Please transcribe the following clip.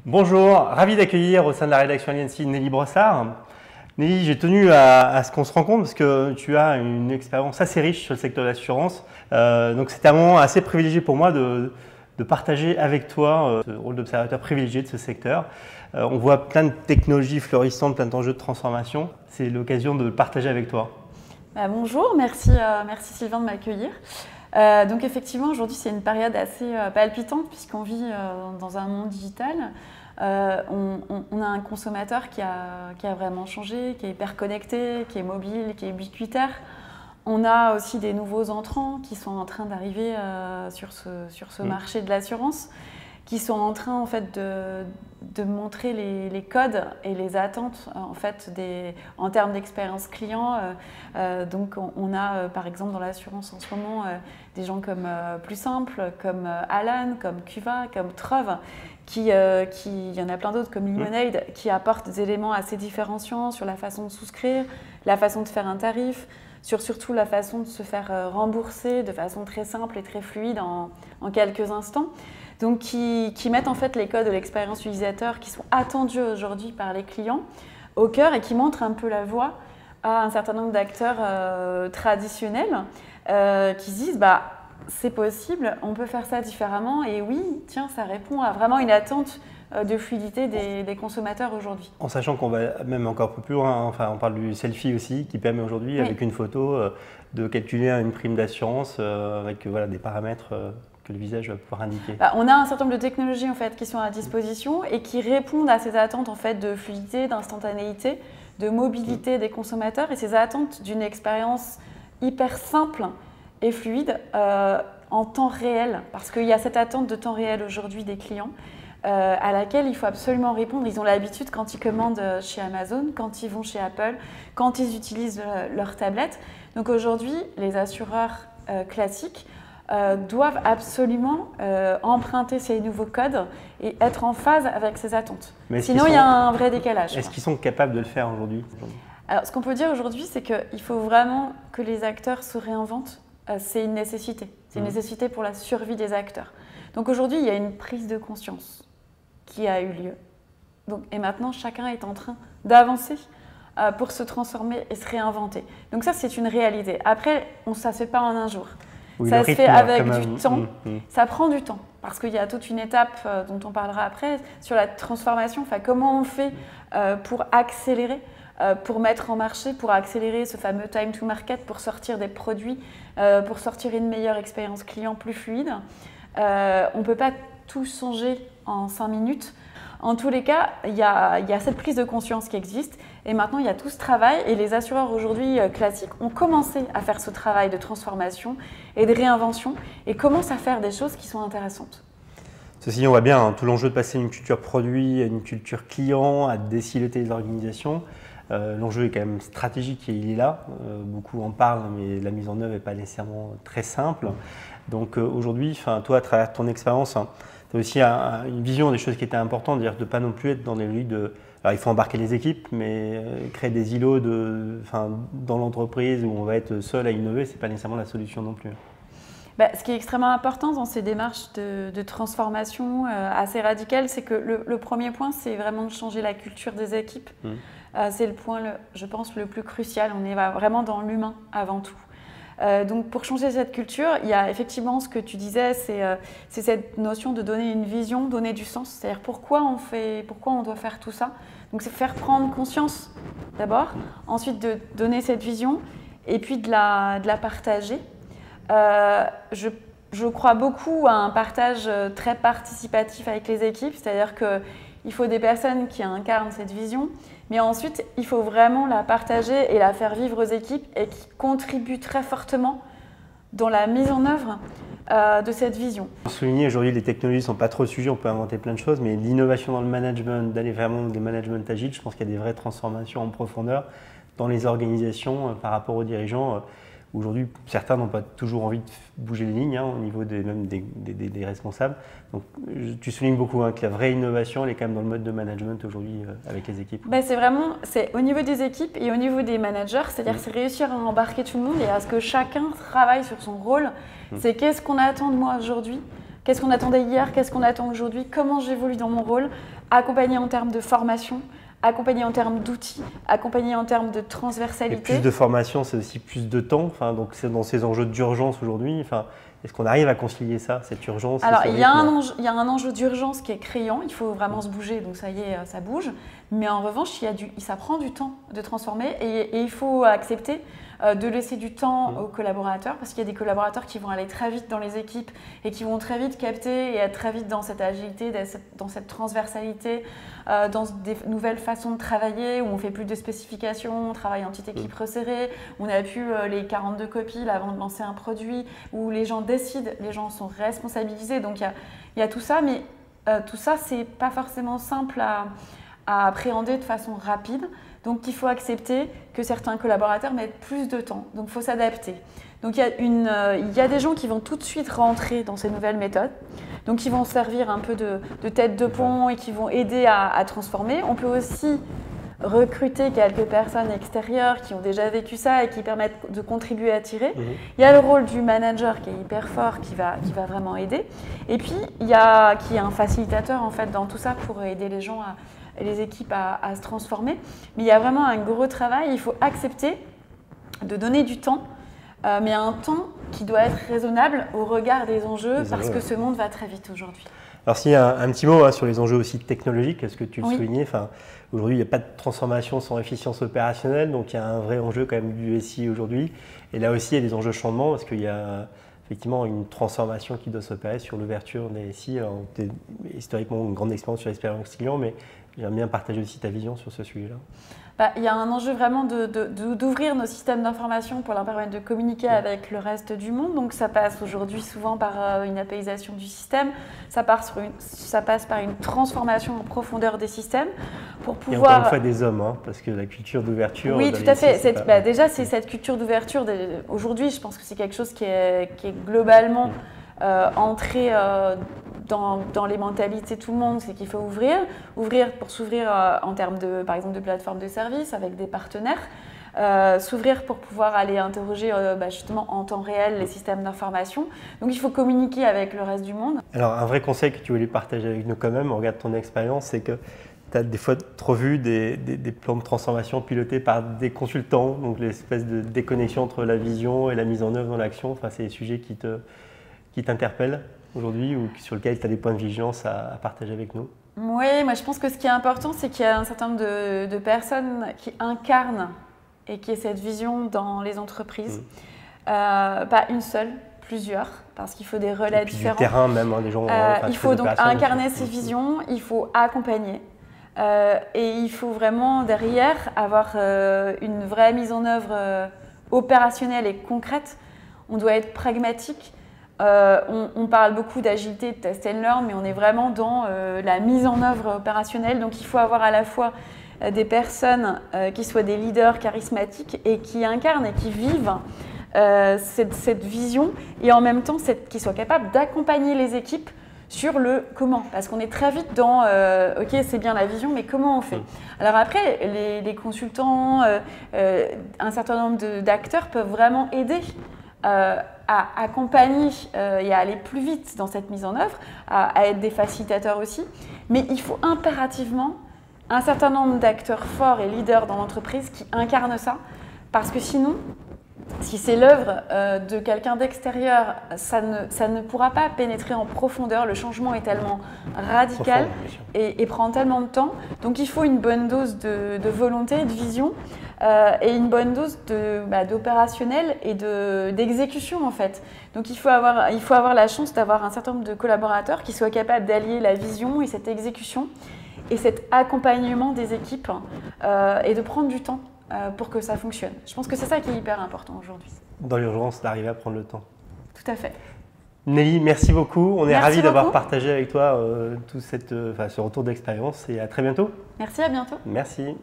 Bonjour, ravi d'accueillir au sein de la rédaction Aliancy Nelly Brossard. Nelly, j'ai tenu à ce qu'on se rencontre parce que tu as une expérience assez riche sur le secteur de l'assurance. Donc c'était un moment assez privilégié pour moi de partager avec toi ce rôle d'observateur privilégié de ce secteur. On voit plein de technologies florissantes, plein d'enjeux de transformation. C'est l'occasion de le partager avec toi. Bonjour, merci Sylvain de m'accueillir. Donc effectivement, aujourd'hui, c'est une période assez palpitante puisqu'on vit dans un monde digital. On a un consommateur qui a vraiment changé, qui est hyper connecté, qui est mobile, qui est ubiquitaire. On a aussi des nouveaux entrants qui sont en train d'arriver sur ce marché de l'assurance, qui sont en train en fait de montrer les codes et les attentes en fait en termes d'expérience client. Donc on a par exemple dans l'assurance en ce moment des gens comme Plus Simple, comme Alan, comme Cuva, comme Trove, il y en a plein d'autres comme Lemonade qui apportent des éléments assez différenciants sur la façon de souscrire, la façon de faire un tarif, surtout la façon de se faire rembourser de façon très simple et très fluide en quelques instants. Donc qui mettent en fait les codes de l'expérience utilisateur qui sont attendus aujourd'hui par les clients au cœur et qui montrent un peu la voie à un certain nombre d'acteurs traditionnels qui se disent c'est possible, on peut faire ça différemment et oui, tiens, ça répond à vraiment une attente de fluidité des consommateurs aujourd'hui. En sachant qu'on va même encore un peu plus loin, on parle du selfie aussi qui permet aujourd'hui avec une photo de calculer une prime d'assurance avec des paramètres que le visage va pouvoir indiquer. On a un certain nombre de technologies en fait, qui sont à disposition et qui répondent à ces attentes en fait, de fluidité, d'instantanéité, de mobilité des consommateurs et ces attentes d'une expérience hyper simple et fluide en temps réel. Parce qu'il y a cette attente de temps réel aujourd'hui des clients à laquelle il faut absolument répondre. Ils ont l'habitude quand ils commandent chez Amazon, quand ils vont chez Apple, quand ils utilisent leur tablette. Donc aujourd'hui, les assureurs classiques doivent absolument emprunter ces nouveaux codes et être en phase avec ces attentes. Sinon, il y a un vrai décalage. Est-ce qu'ils sont capables de le faire aujourd'hui ? Alors, ce qu'on peut dire aujourd'hui, c'est qu'il faut vraiment que les acteurs se réinventent. C'est une nécessité. C'est une nécessité pour la survie des acteurs. Donc aujourd'hui, il y a une prise de conscience qui a eu lieu. Et maintenant, chacun est en train d'avancer pour se transformer et se réinventer. Donc ça, c'est une réalité. Après, ça ne se fait pas en un jour. Oui, ça se fait avec du temps. Ça prend du temps parce qu'il y a toute une étape dont on parlera après sur la transformation. Enfin, comment on fait pour accélérer, pour mettre en marché, pour accélérer ce fameux time to market, pour sortir des produits, pour sortir une meilleure expérience client plus fluide. On ne peut pas tout changer en 5 minutes. En tous les cas, il y a cette prise de conscience qui existe et maintenant il y a tout ce travail et les assureurs aujourd'hui classiques ont commencé à faire ce travail de transformation et de réinvention et commencent à faire des choses qui sont intéressantes. Ceci, on voit bien tout l'enjeu de passer d'une culture produit à une culture client, à désiloter les organisations. L'enjeu est quand même stratégique et il est là. Beaucoup en parlent, mais la mise en œuvre n'est pas nécessairement très simple. Donc aujourd'hui, toi, à travers ton expérience, tu as aussi une vision des choses qui étaient importantes, c'est-à-dire de ne pas non plus être dans des logiques de… Alors, il faut embarquer les équipes, mais créer des îlots dans l'entreprise où on va être seul à innover, ce n'est pas nécessairement la solution non plus. Ce qui est extrêmement important dans ces démarches de transformation assez radicales, c'est que le premier point, c'est vraiment de changer la culture des équipes. C'est le point, je pense, le plus crucial. On est vraiment dans l'humain avant tout. Donc pour changer cette culture, il y a effectivement ce que tu disais, c'est cette notion de donner une vision, donner du sens. C'est-à-dire pourquoi on doit faire tout ça. Donc c'est faire prendre conscience d'abord, ensuite de donner cette vision et puis de la partager. Je crois beaucoup à un partage très participatif avec les équipes, c'est-à-dire qu'il faut des personnes qui incarnent cette vision, mais ensuite il faut vraiment la partager et la faire vivre aux équipes et qui contribuent très fortement dans la mise en œuvre de cette vision. Pour souligner, aujourd'hui les technologies ne sont pas trop le sujet, on peut inventer plein de choses, mais l'innovation dans le management, d'aller vraiment dans des managements agiles, je pense qu'il y a des vraies transformations en profondeur dans les organisations par rapport aux dirigeants. Aujourd'hui, certains n'ont pas toujours envie de bouger les lignes au niveau même des responsables. Donc, tu soulignes beaucoup que la vraie innovation, elle est quand même dans le mode de management aujourd'hui avec les équipes. C'est au niveau des équipes et au niveau des managers, c'est-à-dire c'est réussir à embarquer tout le monde et à ce que chacun travaille sur son rôle. C'est qu'est-ce qu'on attend de moi aujourd'hui Qu'est-ce qu'on attendait hier? Qu'est-ce qu'on attend aujourd'hui? Comment j'évolue dans mon rôle? Accompagner en termes de formation, accompagner en termes d'outils, accompagner en termes de transversalité. Et plus de formation, c'est aussi plus de temps. Enfin, donc c'est dans ces enjeux d'urgence aujourd'hui. Enfin, est-ce qu'on arrive à concilier ça, cette urgence? Alors, il y a un enjeu d'urgence qui est criant. Il faut vraiment se bouger, donc ça y est, ça bouge. Mais en revanche, ça prend du temps de transformer et il faut accepter de laisser du temps aux collaborateurs, parce qu'il y a des collaborateurs qui vont aller très vite dans les équipes et qui vont très vite capter et être très vite dans cette agilité, dans cette transversalité, dans des nouvelles façons de travailler où on fait plus de spécifications, on travaille en petite équipe resserrée, où on n'a plus les 42 copies là, avant de lancer un produit, où les gens décident, les gens sont responsabilisés. Donc il y a tout ça, mais tout ça, c'est pas forcément simple à appréhender de façon rapide. Donc il faut accepter que certains collaborateurs mettent plus de temps. Donc il faut s'adapter. Donc il y a des gens qui vont tout de suite rentrer dans ces nouvelles méthodes. Donc ils vont servir un peu de tête de pont et qui vont aider à transformer. On peut aussi recruter quelques personnes extérieures qui ont déjà vécu ça et qui permettent de contribuer à tirer. Il y a le rôle du manager qui est hyper fort, qui va vraiment aider. Et puis il y a qui est un facilitateur en fait dans tout ça pour aider les gens et les équipes à se transformer. Mais il y a vraiment un gros travail. Il faut accepter de donner du temps, mais un temps qui doit être raisonnable au regard des enjeux, parce que ce monde va très vite aujourd'hui. Alors s'il y a un petit mot sur les enjeux aussi technologiques, est-ce que tu le soulignais, aujourd'hui, il n'y a pas de transformation sans efficience opérationnelle, donc il y a un vrai enjeu quand même du SI aujourd'hui. Et là aussi, il y a des enjeux de changement, parce qu'il y a effectivement une transformation qui doit s'opérer sur l'ouverture des SI. Alors, tu as historiquement une grande expérience sur l'expérience client, mais j'aime bien partager aussi ta vision sur ce sujet-là. Il y a un enjeu vraiment d'ouvrir nos systèmes d'information pour leur permettre de communiquer avec le reste du monde. Donc ça passe aujourd'hui souvent par une APIisation du système, ça passe par une transformation en profondeur des systèmes pour pouvoir… Et encore une fois des hommes, parce que la culture d'ouverture… Oui, tout à fait. Déjà, c'est cette culture d'ouverture. Aujourd'hui, je pense que c'est quelque chose qui est globalement entré dans les mentalités de tout le monde, c'est qu'il faut ouvrir pour s'ouvrir en termes par exemple de plateformes de services avec des partenaires, s'ouvrir pour pouvoir aller interroger justement en temps réel les systèmes d'information. Donc il faut communiquer avec le reste du monde. Alors un vrai conseil que tu voulais partager avec nous quand même, on regarde ton expérience, c'est que tu as des fois trop vu des plans de transformation pilotés par des consultants, donc l'espèce de déconnexion entre la vision et la mise en œuvre dans l'action. Enfin, c'est des sujets qui t'interpellent aujourd'hui ou sur lesquels tu as des points de vigilance à partager avec nous? Oui, moi je pense que ce qui est important, c'est qu'il y a un certain nombre de personnes qui incarnent et qui aient cette vision dans les entreprises. Pas une seule, plusieurs, parce qu'il faut des relais différents. Du terrain même, des gens… il faut donc incarner ces visions, il faut accompagner. Et il faut vraiment derrière avoir une vraie mise en œuvre opérationnelle et concrète. On doit être pragmatique. On parle beaucoup d'agilité, de test and learn, mais on est vraiment dans la mise en œuvre opérationnelle. Donc il faut avoir à la fois des personnes qui soient des leaders charismatiques et qui incarnent et qui vivent cette vision, et en même temps qui soient capables d'accompagner les équipes sur le comment. Parce qu'on est très vite dans ok, c'est bien la vision, mais comment on fait? Alors après, les consultants, un certain nombre d'acteurs peuvent vraiment aider à accompagner et à aller plus vite dans cette mise en œuvre, à être des facilitateurs aussi. Mais il faut impérativement un certain nombre d'acteurs forts et leaders dans l'entreprise qui incarnent ça, parce que sinon, si c'est l'œuvre de quelqu'un d'extérieur, ça ne pourra pas pénétrer en profondeur. Le changement est tellement radical et prend tellement de temps. Donc il faut une bonne dose de volonté, de vision et une bonne dose d'opérationnel et d'exécution en fait. Donc il faut avoir la chance d'avoir un certain nombre de collaborateurs qui soient capables d'allier la vision et cette exécution et cet accompagnement des équipes et de prendre du temps pour que ça fonctionne. Je pense que c'est ça qui est hyper important aujourd'hui. Dans l'urgence, d'arriver à prendre le temps. Tout à fait. Nelly, merci beaucoup. On est ravis d'avoir partagé avec toi tout ce retour d'expérience et à très bientôt. Merci, à bientôt. Merci.